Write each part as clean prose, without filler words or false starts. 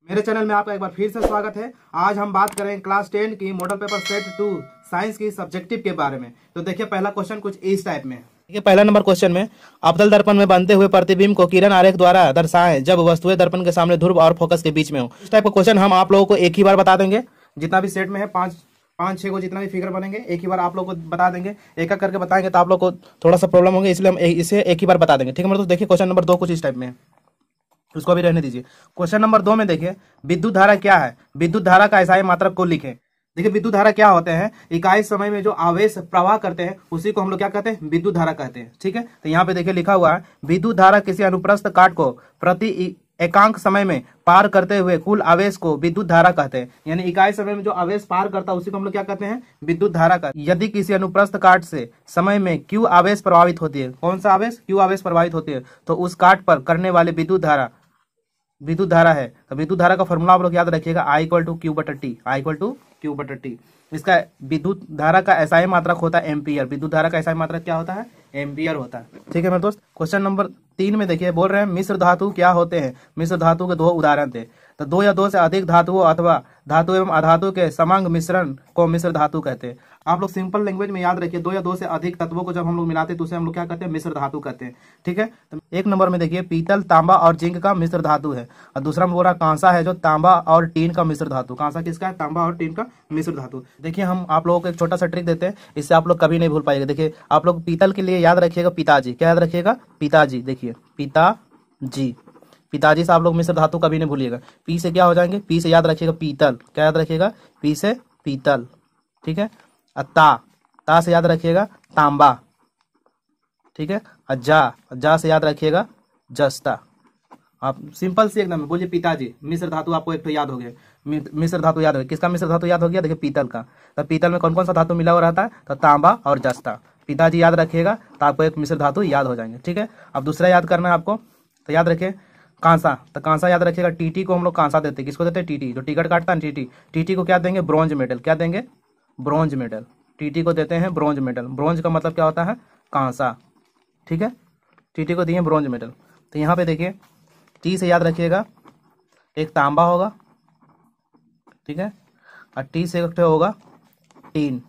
मेरे चैनल में आपका एक बार फिर से स्वागत है। आज हम बात करें क्लास 10 की मॉडल पेपर सेट 2 साइंस की सब्जेक्टिव के बारे में। तो देखिए पहला क्वेश्चन कुछ इस टाइप में। देखिए पहला नंबर क्वेश्चन में अवतल दर्पण में बनते हुए प्रतिबिंब को किरण आरेख द्वारा दर्शाएं जब वस्तुएं दर्पण के सामने ध्रुव और फोकस के बीच में हो। इस टाइप का क्वेश्चन हम आप लोगों को एक ही बार बता देंगे। जितना भी सेट में है पाँच छः को जितना भी फिगर बनेंगे एक ही बार आप लोग को बता देंगे। एक एक करके बताएंगे तो आप लोग को थोड़ा सा प्रॉब्लम होगी, इसलिए हम इसे एक ही बार बता देंगे। ठीक है, मतलब देखिए क्वेश्चन नंबर 2 कुछ इस टाइप में है, उसको भी रहने दीजिए। क्वेश्चन नंबर 2 में देखिए विद्युत धारा क्या है, विद्युत धारा का एसआई मात्रक को लिखें। देखिए विद्युत धारा क्या होते हैं, इकाई समय में जो आवेश प्रवाह करते हैं उसी को हम लोग क्या कहते हैं, विद्युत धारा कहते हैं। ठीक है, तो यहाँ पे देखिए लिखा हुआ है विद्युत धारा किसी अनुप्रस्थ काट को प्रति एकांक समय में पार करते हुए कुल आवेश को विद्युत धारा कहते हैं। यानी इकाई समय में जो आवेश पार करता है उसी को हम लोग क्या कहते हैं, विद्युत धारा कहते हैं। यदि किसी अनुप्रस्थ काट से समय में क्यू आवेश प्रभावित होती है, कौन सा आवेश, क्यू आवेश प्रभावित होती है, तो उस काट पर करने वाले विद्युत धारा है। तो विद्युत धारा का फॉर्मूला आप लोग याद रखिएगा, I = Q/T, I = Q/T। इसका विद्युत धारा का एसआई मात्रक होता है एम्पियर। विद्युत धारा का एसआई मात्रक क्या होता है, एम्पियर होता है। ठीक है मेरे दोस्त। क्वेश्चन नंबर 3 में देखिए बोल रहे हैं मिश्र धातु क्या होते हैं। मिश्र धातु के 2 उदाहरण थे। तो 2 या 2 से अधिक धातुओं अथवा धातु एवं अधातु के समांग मिश्रण को मिश्र धातु कहते हैं। आप लोग सिंपल लैंग्वेज में याद रखिए, 2 या 2 से अधिक तत्वों को जब हम लोग मिलाते हैं तो उसे हम लोग क्या कहते हैं, मिश्र धातु कहते हैं। ठीक है, तो 1 नंबर में देखिए पीतल, तांबा और जिंक का मिश्र धातु है। और दूसरा में बोल रहा कांसा है जो तांबा और टीन का मिश्र धातु। कांसा किसका है, तांबा और टीन का मिश्र धातु। देखिए हम आप लोगों को एक छोटा सा ट्रिक देते हैं, इससे आप लोग कभी नहीं भूल पाएंगे। देखिए आप लोग पीतल के लिए याद रखिएगा पिताजी। क्या याद रखिएगा, पिताजी। देखिए पिताजी, पिताजी से आप लोग मिश्र धातु कभी नहीं भूलिएगा। पी से क्या हो जाएंगे, पी से याद रखिएगा पीतल। क्या याद रखिएगा, पी से पीतल। ठीक है, ता से याद रखिएगा तांबा। ठीक है, जा से याद रखिएगा जस्ता। आप सिंपल से एकदम बोलिए पिताजी। मिश्र धातु आपको एक तो याद हो गया, मिश्र धातु याद हो गया। किसका मिश्र धातु याद हो गया, देखिए पीतल का। तो पीतल में कौन कौन सा धातु मिला हुआ रहता है, तो तांबा और जस्ता। पिताजी याद रखिएगा तो आपको एक मिश्र धातु याद हो जाएंगे। ठीक है, अब दूसरा याद करना है आपको, तो याद रखिए कांसा। तो कांसा याद रखिएगा, टीटी को हम लोग कांसा देते हैं। किसको देते हैं, टीटी। जो टिकट काटता है टीटी, टीटी को क्या देंगे, ब्रॉन्ज मेडल। क्या देंगे, ब्रॉन्ज मेडल। टीटी को देते हैं ब्रॉन्ज मेडल। ब्रॉन्ज का मतलब क्या होता है, कांसा। ठीक है, टीटी को दिए ब्रॉन्ज मेडल। तो यहाँ पे देखिए टी से याद रखिएगा एक तांबा होगा। ठीक है, और टी से एक होगा टीन।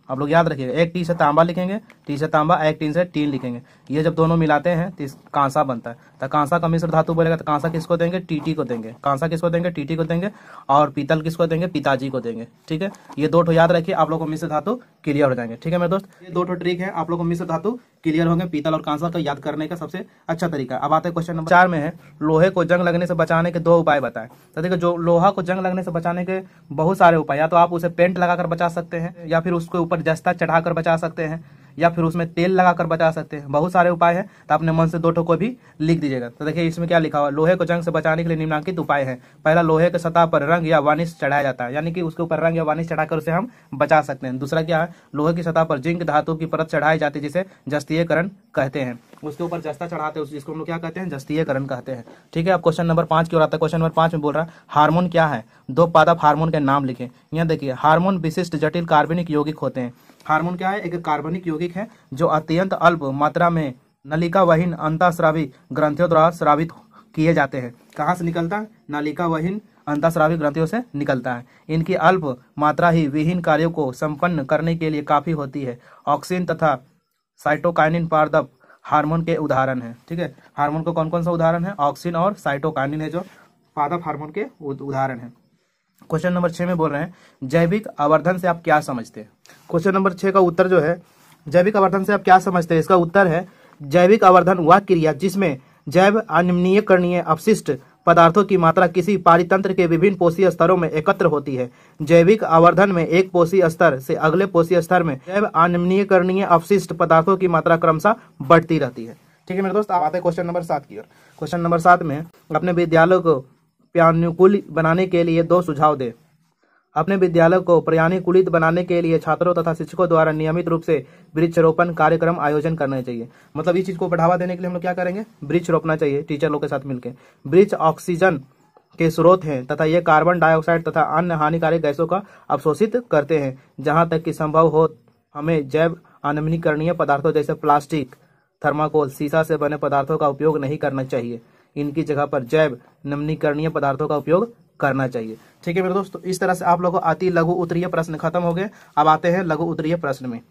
आप लोग याद रखिएगा, एक टी से तांबा लिखेंगे, टी से तांबा, एक टीन से टीन लिखेंगे। ये जब दोनों मिलाते हैं तो कांसा बनता है। तो कांसा का मिश्र धातु बोलेगा तो कांसा किसको देंगे, टीटी को देंगे। कांसा किसको देंगे, टीटी को देंगे। और पीतल किसको देंगे, पिताजी को देंगे। ठीक है, ये 2 ठो याद रखिए, आप लोग को मिश्र धातु क्लियर हो जाएंगे। ठीक है मेरे दोस्त, ये 2 ठो ट्रिक है, आप लोग को मिश्र धातु क्लियर होंगे। पीतल और कांसा का याद करने का सबसे अच्छा तरीका। अब आते हैं क्वेश्चन नंबर 4 में है लोहे को जंग लगने से बचाने के 2 उपाय बताएं। तो देखिए जो लोहा को जंग लगने से बचाने के बहुत सारे उपाय, या तो आप उसे पेंट लगाकर बचा सकते हैं, या फिर उसके ऊपर जस्ता चढ़ाकर बचा सकते हैं, या फिर उसमें तेल लगाकर बचा सकते हैं। बहुत सारे उपाय हैं, तो अपने मन से 2 ठो को भी लिख दीजिएगा। तो देखिए इसमें क्या लिखा हुआ, लोहे को जंग से बचाने के लिए निम्नलिखित उपाय है। पहला, लोहे के सतह पर रंग या वार्निश चढ़ाया जाता है, यानी कि उसके ऊपर रंग या वार्निश चढ़ाकर उसे हम बचा सकते हैं। दूसरा क्या है, लोहे की सतह पर जिंक धातु की परत चढ़ाई जाती है जिसे जस्तीयकरण कहते हैं। उसके ऊपर जस्ता चढ़ाते हैं जिसको हम लोग क्या कहते हैं, जस्तीयकरण कहते हैं। ठीक है, अब क्वेश्चन नंबर 5 की ओर आता है। क्वेश्चन नंबर 5 में बोल रहा है हार्मोन क्या है, 2 पादप हार्मोन के नाम लिखें। यहाँ देखिए हार्मोन विशिष्ट जटिल कार्बनिक यौगिक होते हैं। हार्मोन क्या है, एक कार्बनिक यौगिक है जो अत्यंत अल्प मात्रा में नलिकावहीन अंतःस्रावी ग्रंथियों द्वारा स्रावित किए जाते हैं। कहाँ से निकलता है, नलिकावहीन अंतःस्रावी ग्रंथियों से निकलता है। इनकी अल्प मात्रा ही विहीन कार्यों को संपन्न करने के लिए काफी होती है। ऑक्सिन तथा साइटोकाइनिन पादप हार्मोन के उदाहरण है। ठीक है, हार्मोन को कौन कौन सा उदाहरण है, ऑक्सिन और साइटोकाइनिन है जो पादप हार्मोन के उदाहरण है। क्वेश्चन नंबर 6 में बोल रहे हैं जैविक आवर्धन से आप क्या समझते हैं। क्वेश्चन नंबर 6 का उत्तर जो है जैविक आवर्धन से आप क्या समझते हैं, इसका उत्तर है जैविक आवर्धन वह क्रिया जिसमें जैव अनिम्नीयकरणीय अपशिष्ट पदार्थों की मात्रा किसी पारितंत्र के विभिन्न पोषीय स्तरों में एकत्र होती है। जैविक आवर्धन में एक पोषीय स्तर से अगले पोषीय स्तर में जैव अनिम्नीयकरणीय अपशिष्ट पदार्थों की मात्रा क्रमशः बढ़ती रहती है। ठीक है मेरे दोस्त, आप आते हैं क्वेश्चन नंबर 7 की ओर। क्वेश्चन नंबर 7 में अपने विद्यालय को पर्यानुकूल बनाने के लिए 2 सुझाव दे। अपने विद्यालय को पर्यानुकूलित बनाने के लिए छात्रों तथा शिक्षकों द्वारा नियमित रूप से वृक्षारोपण कार्यक्रम आयोजन करना चाहिए। मतलब इस चीज को बढ़ावा देने के लिए हम लोग क्या करेंगे, वृक्ष रोपना चाहिए टीचर लोग के साथ मिलकर। वृक्ष ऑक्सीजन के स्रोत हैं तथा ये कार्बन डाइऑक्साइड तथा अन्य हानिकारक गैसों का अवशोषित करते हैं। जहां तक कि संभव हो हमें जैव अनिम्नीकरणीय पदार्थों जैसे प्लास्टिक, थर्माकोल, शीशा से बने पदार्थों का उपयोग नहीं करना चाहिए। इनकी जगह पर जैव नमनीकरणीय पदार्थों का उपयोग करना चाहिए। ठीक है मेरे दोस्त, तो इस तरह से आप लोगों को अति लघु उत्तरीय प्रश्न खत्म हो गए। अब आते हैं लघु उत्तरीय प्रश्न में।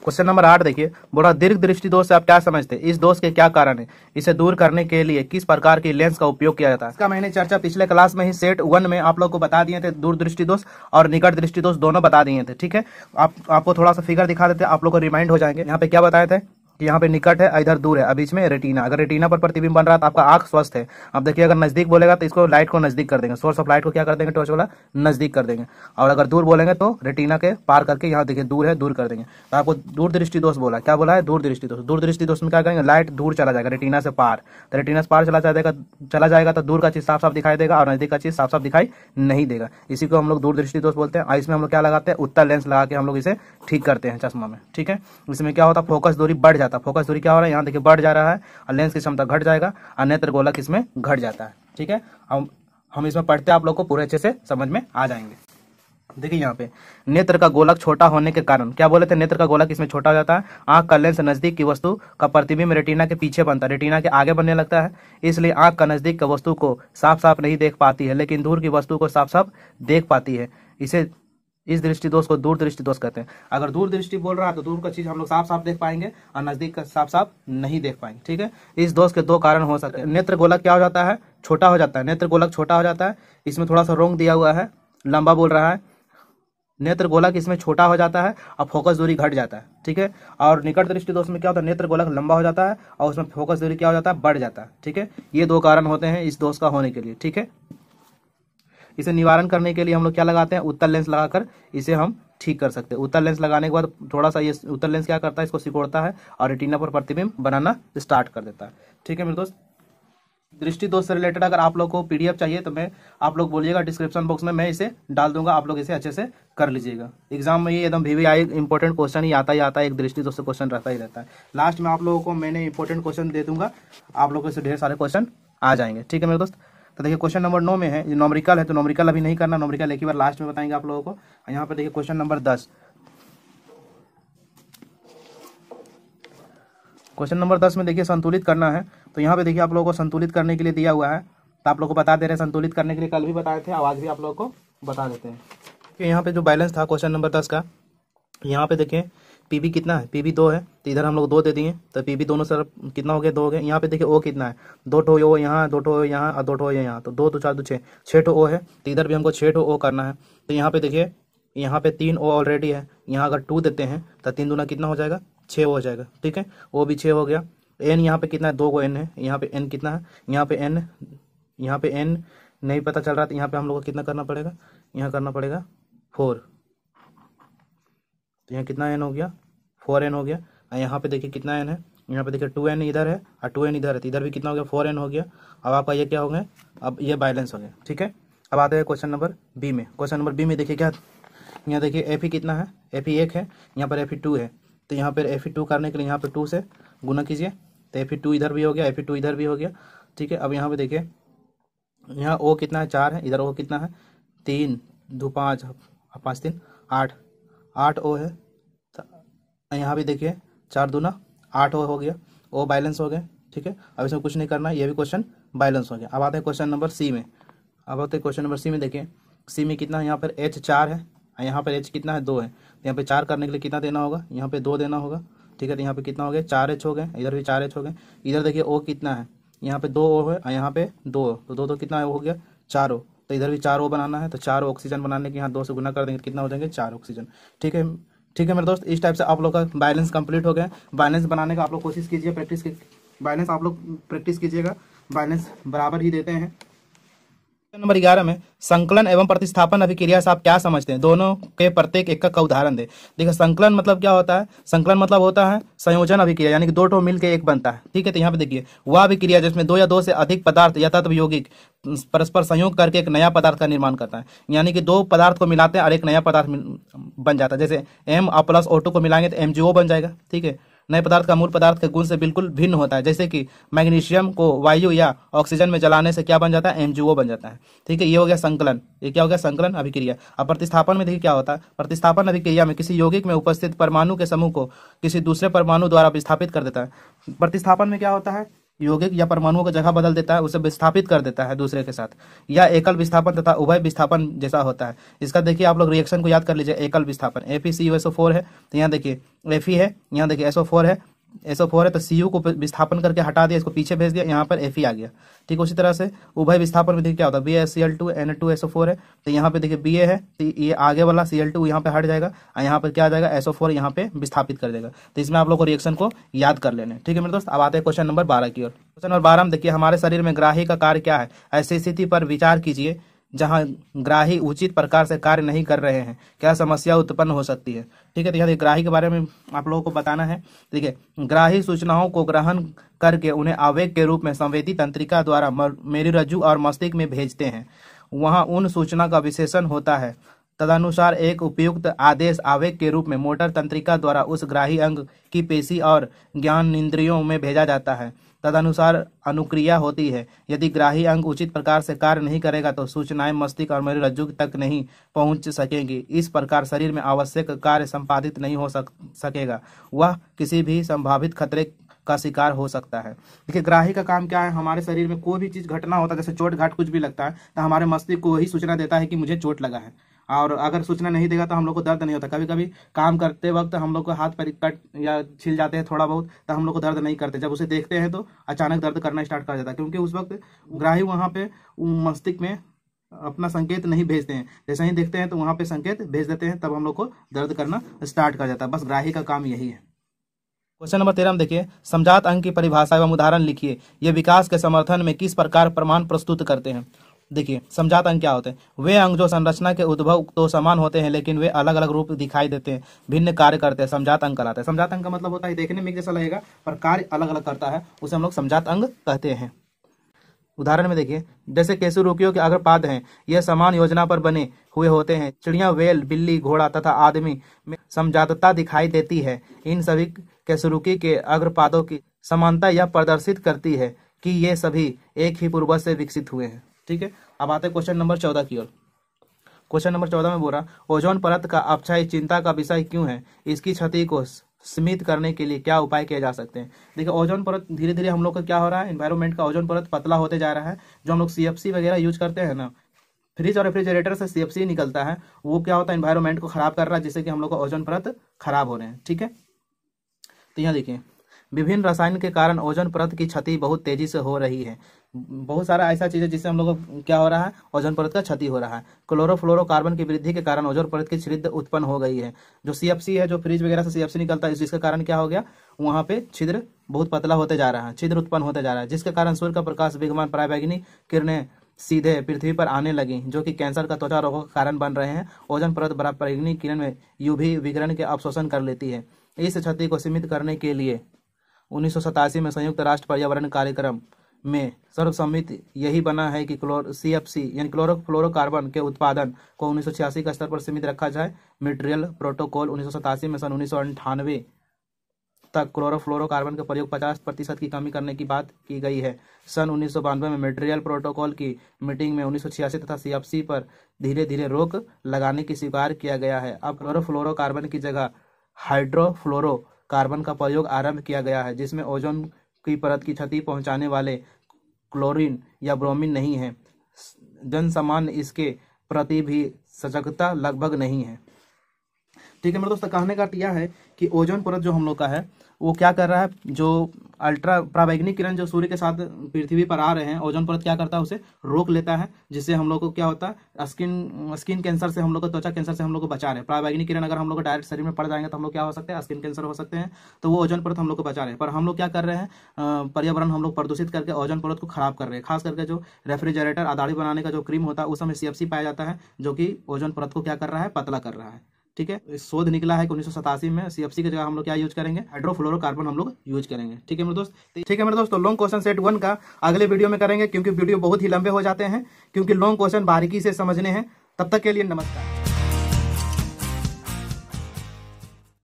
क्वेश्चन नंबर 8 देखिए, बोला दीर्घ दृष्टि दोष से आप क्या समझते हैं, इस दोष के क्या कारण है, इसे दूर करने के लिए किस प्रकार की लेंस का उपयोग किया जाता है। इसका मैंने चर्चा पिछले क्लास में ही सेट 1 में आप लोग को बता दिए थे। दूर दृष्टि दोष और निकट दृष्टि दोष दोनों बता दिए थे। ठीक है, आपको थोड़ा सा फिगर दिखा देते हैं, आप लोग को रिमाइंड हो जाएंगे। यहाँ पे क्या बताए थे कि यहाँ पे निकट है, इधर दूर है, अब बीच में रेटिना। अगर रेटिना पर प्रतिबिंब बन रहा है तो आपका आंख स्वस्थ है। अब देखिए, अगर नजदीक बोलेगा तो इसको लाइट को नजदीक कर देंगे, सोर्स ऑफ लाइट को क्या कर देंगे, टॉर्च वाला नजदीक कर देंगे। और अगर दूर बोलेंगे तो रेटिना के पार करके यहाँ देखिए दूर है, दूर कर देंगे। तो आपको दूर दृष्टि दोष बोला, क्या बोला है, दूर दृष्टि दोष। दूर दृष्टि दोष में क्या करेंगे, लाइट दूर चला जाएगा रेटिना से पार, तो रेटिना से पार चला जाएगा तो दूर का चीज साफ साफ दिखाई देगा और नजदीक का चीज साफ साफ दिखाई नहीं देगा। इसी को हम लोग दूर दृष्टि दोष बोलते हैं। इसमें हम लोग क्या लगाते हैं, उत्तल लेंस लगा के हम लोग इसे ठीक करते हैं चश्मा में। ठीक है, इसमें क्या होता है, फोकस दूरी बढ़ जाता है। फोकस दूरी क्या हो रहा है, यहाँ देखिए बढ़ जा रहा है और लेंस की क्षमता घट जाएगा और नेत्र गोलक इसमें घट जाता है। ठीक है, हम इसमें पढ़ते आप लोग को पूरे अच्छे से समझ में आ जाएंगे। देखिए यहाँ पे नेत्र का गोलक छोटा होने के कारण, क्या बोले थे, नेत्र का गोलक इसमें छोटा हो जाता है। आंख का लेंस नजदीक की वस्तु का प्रतिबिंब रेटिना के पीछे बनता है, रेटिना के आगे बनने लगता है। इसलिए आंख का नजदीक की वस्तु को साफ साफ नहीं देख पाती है, लेकिन दूर की वस्तु को साफ साफ देख पाती है। इस दृष्टि दोष को दूर दृष्टि दोष कहते हैं। अगर दूर दृष्टि बोल रहा है तो दूर का चीज हम लोग साफ साफ देख पाएंगे और नजदीक का साफ साफ नहीं देख पाएंगे। ठीक है, इस दोष के दो कारण हो सकते हैं। नेत्र गोलक क्या हो जाता है, छोटा हो जाता है। नेत्र गोलक छोटा हो जाता है, इसमें थोड़ा सा रोंग दिया हुआ है, लंबा बोल रहा है। नेत्र गोलक इसमें छोटा हो जाता है और फोकस दूरी घट जाता है। ठीक है, और निकट दृष्टि दोष में क्या होता है, नेत्र गोलक लंबा हो जाता है और उसमें फोकस दूरी क्या हो जाता है, बढ़ जाता है। ठीक है, ये दो कारण होते हैं इस दोष का होने के लिए। ठीक है, इसे निवारण करने के लिए हम लोग क्या लगाते हैं, उत्तल लेंस लगाकर इसे हम ठीक कर सकते हैं। उत्तल लेंस लगाने के बाद थोड़ा सा ये उत्तल लेंस क्या करता है, इसको सिकोड़ता है और रेटिना पर प्रतिबिंब बनाना स्टार्ट कर देता है। ठीक है मेरे दोस्त, दृष्टि दोष से रिलेटेड अगर आप लोग को पीडीएफ चाहिए तो मैं आप लोग बोलिएगा डिस्क्रिप्शन बॉक्स में, मैं इसे डाल दूंगा, आप लोग इसे अच्छे से कर लीजिएगा। एग्जाम में ये एकदम VVI इंपॉर्टेंट क्वेश्चन ही आता है, एक दृष्टि दोष से क्वेश्चन रहता ही रहता है। लास्ट में आप लोगों को मैंने इंपॉर्टेंट क्वेश्चन दे दूंगा, आप लोगों से ढेर सारे क्वेश्चन आ जाएंगे। ठीक है मेरे दोस्त, तो देखिए क्वेश्चन नंबर 9 में है, ये नॉमरिकल है तो नॉमरिकल अभी नहीं करना, नॉमरिकल एक ही बार लास्ट में बताएंगे आप लोगों को। यहाँ पे देखिए क्वेश्चन नंबर 10, क्वेश्चन नंबर 10 में देखिए संतुलित करना है। तो यहाँ पे देखिए आप लोगों को संतुलित करने के लिए दिया हुआ है, तो आप लोगों को बता दे रहे हैं संतुलित करने के लिए, कल भी बताए थे, आज भी आप लोगों को बता देते हैं कि यहाँ पे जो बैलेंस था क्वेश्चन नंबर 10 का, यहाँ पे देखिए पीबी कितना है, पीबी 2 है, तो इधर हम लोग 2 दे दिए, तो पीबी दोनों तरफ कितना हो गया, 2 हो गया। यहाँ पे देखिए ओ कितना है, 2 ठो ओ यहाँ, 2 ठो यहाँ और 2 ठो यहाँ, तो 2 2 4 2 6 ठो ओ है, तो इधर भी हमको 6 ठो ओ करना है। तो यहाँ पे देखिए, यहाँ पे 3 ओ ऑलरेडी है, यहाँ अगर 2 देते हैं तो 3 दूना कितना हो जाएगा, 6 हो जाएगा। ठीक है, ओ भी 6 हो गया। एन यहाँ पे कितना है, 2 को एन है, यहाँ पे एन कितना है, यहाँ पे एन नहीं पता चल रहा, तो यहाँ पे हम लोग को कितना करना पड़ेगा, यहाँ करना पड़ेगा 4, तो यहाँ कितना एन हो गया, 4n हो गया। और यहाँ पे देखिए कितना n है, यहाँ पे देखिए 2n इधर है और 2n इधर है, तो इधर भी कितना हो गया, 4n हो गया। अब आपका ये क्या हो गया, अब ये बैलेंस हो गया। ठीक है, अब आते हैं क्वेश्चन नंबर बी में। क्वेश्चन नंबर बी में देखिए क्या, यहाँ देखिए Fe कितना है, Fe 1 है, यहाँ पर Fe 2 है, तो यहाँ पर Fe 2 करने के लिए यहाँ पर 2 से गुना कीजिए, तो Fe 2 इधर भी हो गया, Fe 2 इधर भी हो गया। ठीक है, अब यहाँ पे देखिए, यहाँ O कितना है, 4 है, इधर O कितना है, 3 2 5 5 3 8 O है। यहाँ भी देखिए 4 दूना 8 हो गया, ओ बैलेंस हो गया। ठीक है, अब इसमें कुछ नहीं करना, ये भी क्वेश्चन बैलेंस हो गया। अब आते हैं क्वेश्चन नंबर सी में। अब आते हैं क्वेश्चन नंबर सी में, देखिए सी में कितना है, यहाँ पर H 4 है, यहाँ पर H कितना है, 2 है, तो यहाँ पे 4 करने के लिए कितना देना होगा, यहाँ पे 2 देना होगा। ठीक है, तो यहाँ पे कितना हो गया, 4H हो गए, इधर भी 4H हो गए। इधर देखिए O कितना है, यहाँ पे 2 O है और यहाँ पे 2, तो 2 कितना हो गया, 4 O, तो इधर भी 4 O बनाना है, तो 4 ऑक्सीजन बनाने के यहाँ 2 से गुना कर देंगे, कितना हो जाएंगे, 4 ऑक्सीजन। ठीक है, ठीक है मेरे दोस्त, इस टाइप से आप लोग का बैलेंस कंप्लीट हो गया। बैलेंस बनाने का आप लोग कोशिश कीजिए, बैलेंस आप लोग प्रैक्टिस कीजिएगा। माइनस बराबर ही देते हैं। नंबर 11 में संकलन एवं प्रतिस्थापन अभिक्रिया से आप क्या समझते हैं? दोनों के प्रत्येक एक का उदाहरण दे। देखिए संकलन मतलब क्या होता है? संकलन मतलब होता है संयोजन अभिक्रिया, यानी कि दो ठो मिल के एक बनता है। ठीक है, तो यहाँ पे देखिए वह अभिक्रिया जिसमें दो या दो से अधिक पदार्थ या तत्व यौगिक परस्पर संयोग करके एक नया पदार्थ का निर्माण करता है। यानी कि दो पदार्थ को मिलाते हैं और एक नया पदार्थ बन जाता है। जैसे M+O2 को मिलाएंगे तो MgO बन जाएगा। ठीक है, नए पदार्थ का मूल पदार्थ के गुण से बिल्कुल भिन्न होता है। जैसे कि मैग्नीशियम को वायु या ऑक्सीजन में जलाने से क्या बन जाता है? MgO बन जाता है। ठीक है, ये हो गया संकलन। ये क्या हो गया? संकलन अभिक्रिया। अब प्रतिस्थापन में देखिए क्या होता है? प्रतिस्थापन अभिक्रिया में किसी यौगिक में उपस्थित परमाणु के समूह को किसी दूसरे परमाणु द्वारा विस्थापित कर देता है। प्रतिस्थापन में क्या होता है? यौगिक या परमाणुओं को जगह बदल देता है, उसे विस्थापित कर देता है दूसरे के साथ। या एकल विस्थापन तथा उभय विस्थापन जैसा होता है। इसका देखिए आप लोग रिएक्शन को याद कर लीजिए। एकल विस्थापन FeCuSO4 है, तो यहाँ देखिए Fe है, यहाँ देखिए SO4 है, SO4 है तो Cu को विस्थापन करके हटा दिया, इसको पीछे भेज दिया, यहाँ पर Fe आ गया। ठीक, उसी तरह से उभय विस्थापन में देखिए क्या होता है? BaCl2 Na2SO4 है, तो यहाँ पे देखिए Ba है तो ये आगे वाला Cl2 यहाँ पे हट जाएगा और यहाँ पर क्या आ जाएगा? SO4 यहाँ पे विस्थापित कर देगा। तो इसमें आप लोग को रिएक्शन को याद कर लेने। ठीक है मेरे दोस्त, अब आते हैं क्वेश्चन नंबर 12 की ओर। क्वेश्चन नंबर 12 में देखिए हमारे शरीर में ग्राही का कार्य क्या है? ऐसी स्थिति पर विचार कीजिए जहां ग्राही उचित प्रकार से कार्य नहीं कर रहे हैं, क्या समस्या उत्पन्न हो सकती है? ठीक है, तो यहाँ ग्राही के बारे में आप लोगों को बताना है। देखिए ग्राही सूचनाओं को ग्रहण करके उन्हें आवेग के रूप में संवेदी तंत्रिका द्वारा मेरुरज्जु और मस्तिष्क में भेजते हैं। वहां उन सूचना का विशेषण होता है। तदनुसार एक उपयुक्त आदेश आवेग के रूप में मोटर तंत्रिका द्वारा उस ग्राही अंग की पेशी और ज्ञानेंद्रियों में भेजा जाता है। तदनुसार अनुक्रिया होती है। यदि ग्राही अंग उचित प्रकार से कार्य नहीं करेगा तो सूचनाएं मस्तिष्क और मेरुरज्जु तक नहीं पहुंच सकेंगी। इस प्रकार शरीर में आवश्यक कार्य संपादित नहीं हो सकेगा। वह किसी भी संभावित खतरे का शिकार हो सकता है। देखिए ग्राही का काम क्या है? हमारे शरीर में कोई भी चीज घटना होता है, जैसे चोट घाट कुछ भी लगता है तो हमारे मस्तिष्क को वही सूचना देता है कि मुझे चोट लगा है। और अगर सूचना नहीं देगा तो हम लोग को दर्द नहीं होता। कभी कभी काम करते वक्त हम लोग को हाथ पैर कट या छिल जाते हैं थोड़ा बहुत, तो हम लोग को दर्द नहीं करते। जब उसे देखते हैं तो अचानक दर्द करना स्टार्ट कर जाता है, क्योंकि उस वक्त ग्राही वहाँ पे मस्तिष्क में अपना संकेत नहीं भेजते हैं। जैसे ही देखते हैं तो वहाँ पे संकेत भेज देते हैं, तब हम लोग को दर्द करना स्टार्ट कर जाता है। बस ग्राही का काम यही है। क्वेश्चन नंबर 13 में देखिए समजात अंग की परिभाषा एवं उदाहरण लिखिए। ये विकास के समर्थन में किस प्रकार प्रमाण प्रस्तुत करते हैं? देखिए समजात अंग क्या होते हैं? वे अंग जो संरचना के उद्भव तो समान होते हैं लेकिन वे अलग अलग रूप दिखाई देते हैं, भिन्न कार्य करते हैं, समजात अंग कहलाते हैं। समजात अंग का मतलब होता है देखने में एक जैसा लगेगा पर कार्य अलग अलग करता है, उसे हम लोग समजात अंग कहते हैं। उदाहरण में देखिए जैसे केसुरुकियों के अग्रपाद हैं, यह समान योजना पर बने हुए होते हैं। चिड़िया, वेल, बिल्ली, घोड़ा तथा आदमी में समजातता दिखाई देती है। इन सभी केसुरुकी के अग्रपादों की समानता यह प्रदर्शित करती है कि ये सभी एक ही पूर्वज से विकसित हुए हैं। ठीक है, अब आते हैं क्वेश्चन नंबर 14 की ओर। क्वेश्चन नंबर 14 में बोला ओजोन परत का अपक्षय चिंता का विषय क्यों है? इसकी क्षति को सीमित करने के लिए क्या उपाय किए जा सकते हैं? देखिए ओजोन परत धीरे धीरे हम लोग का क्या हो रहा है, एनवायरनमेंट का ओजोन परत पतला होते जा रहा है। जो हम लोग CFC वगैरह यूज करते हैं ना, फ्रिज और रेफ्रिजरेटर से CFC निकलता है, वो क्या होता है एनवायरनमेंट को खराब कर रहा है, जिससे कि हम लोग का ओजोन परत खराब हो रहे हैं। ठीक है, तो यहाँ देखिए विभिन्न रसायन के कारण ओजोन परत की क्षति बहुत तेजी से हो रही है। बहुत सारा ऐसा चीज है जिससे हम लोग को क्या हो रहा है, ओजोन परत का क्षति हो रहा है। क्लोरोफ्लोरोकार्बन की वृद्धि के कारण ओजोन परत की छिद्र उत्पन्न हो गई है। जो CFC है, जो फ्रिज वगैरह से CFC निकलता है, जिसके कारण क्या हो गया, वहाँ पे छिद्र बहुत पतला होते जा रहा है, छिद्र उत्पन्न होते जा रहा है, जिसके कारण सूर्य का प्रकाश विगमन पराबैंगनी किरणें सीधे पृथ्वी पर आने लगी, जो कि कैंसर का त्वचा रोगों का कारण बन रहे हैं। ओजोन परत पराबैंगनी किरण में UV विकिरण के अवशोषण कर लेती है। इस क्षति को सीमित करने के लिए 1987 में संयुक्त राष्ट्र पर्यावरण कार्यक्रम में सर्वसम्मति यही बना है कि CFC यानी क्लोरोफ्लोरोकार्बन के उत्पादन को 1986 का स्तर पर सीमित रखा जाए। मॉन्ट्रियल प्रोटोकॉल 1987 में सन 1998 तक क्लोरोफ्लोरोकार्बन के प्रयोग 50% की कमी करने की बात की गई है। सन 1992 में मॉन्ट्रियल प्रोटोकॉल की मीटिंग में 1986 तथा CFC पर धीरे धीरे रोक लगाने की स्वीकार किया गया है। अब क्लोरोफ्लोरोकार्बन की जगह हाइड्रोफ्लोरोकार्बन का प्रयोग आरंभ किया गया है, जिसमें ओजोन की परत की क्षति पहुंचाने वाले क्लोरीन या ब्रोमीन नहीं है। जनसामान्य इसके प्रति भी सजगता लगभग नहीं है। ठीक है मेरे दोस्त, कहने का यह है कि ओजोन परत जो हम लोग का है वो क्या कर रहा है, जो अल्ट्रा पराबैंगनी किरण जो सूर्य के साथ पृथ्वी पर आ रहे हैं, ओजोन परत क्या करता है, उसे रोक लेता है, जिससे हम लोग को क्या होता है, स्किन कैंसर से हम लोग को, त्वचा कैंसर से हम लोग को बचा रहे हैं। पराबैंगनी किरण अगर हम लोग को डायरेक्ट शरीर में पड़ जाएंगे तो हम लोग क्या हो सकते हैं, स्किन कैंसर हो सकते हैं। तो वो ओजोन परत हम लोग को बचा रहे हैं। पर हम लोग क्या कर रहे हैं, पर्यावरण हम लोग प्रदूषित करके ओजोन परत को खराब कर रहे हैं। खास करके जो रेफ्रिजरेटर अदाड़ी बनाने का जो क्रीम होता है उस समय CFC पाया जाता है, जो कि ओजोन परत को क्या कर रहा है, पतला कर रहा है। ठीक है, इस शोध निकला है कि 1987 में CFC की जगह हम लोग क्या यूज करेंगे, हाइड्रोफ्लोरोकार्बन हम लोग यूज करेंगे। ठीक है मेरे दोस्त, ठीक है मेरे दोस्त, तो लॉन्ग क्वेश्चन सेट 1 का अगले वीडियो में करेंगे, क्योंकि वीडियो बहुत ही लंबे हो जाते हैं, क्योंकि लॉन्ग क्वेश्चन बारीकी से समझने हैं। तब तक के लिए नमस्कार।